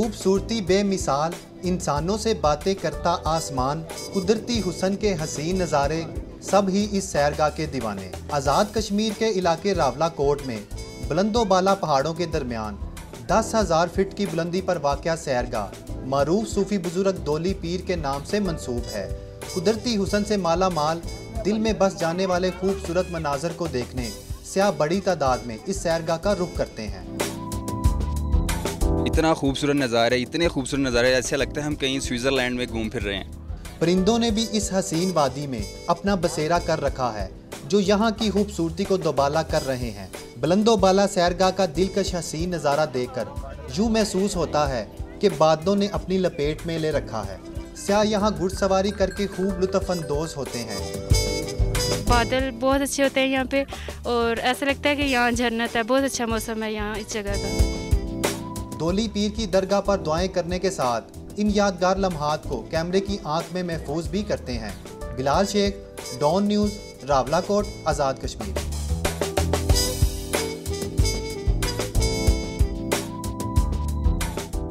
खूबसूरती बेमिसाल, इंसानों से बातें करता आसमान, कुदरती हुस्न के हसीन नज़ारे, सब ही इस सैरगाह के दीवाने। आज़ाद कश्मीर के इलाके रावलाकोट में बुलंदो बाला पहाड़ों के दरमियान 10,000 फीट की बुलंदी पर वाक़या सैरगाह मारूफ सूफी बुजुर्ग दौली पीर के नाम से मंसूब है। कुदरती हुस्न से माला माल, दिल में बस जाने वाले खूबसूरत मनाजर को देखने सयाह बड़ी तादाद में इस सैरगाह का रुख करते हैं। इतना खूबसूरत नज़ारा, इतने खूबसूरत नज़ारे, ऐसा लगता है हम कहीं स्विट्ज़रलैंड में घूम फिर रहे हैं। परिंदों ने भी इस हसीन वादी में अपना बसेरा कर रखा है, जो यहाँ की खूबसूरती को दोबाला कर रहे हैं। बुलंदो बाला सैरगाह का दिलकश हसीन नज़ारा देखकर यूँ महसूस होता है कि बादलों ने अपनी लपेट में ले रखा है। सयाह यहाँ घुड़सवारी करके खूब लुत्फ़अंदोज़ होते हैं। बादल बहुत अच्छे होते हैं यहाँ पे और ऐसा लगता है कि यहाँ जन्नत है। बहुत अच्छा मौसम है यहाँ इस जगह का। दौली पीर की दरगाह पर दुआएं करने के साथ इन यादगार लम्हात को कैमरे की आंख में महफूज भी करते हैं। Bilal Sheikh, don news, Rawalakot, Azad Kashmir.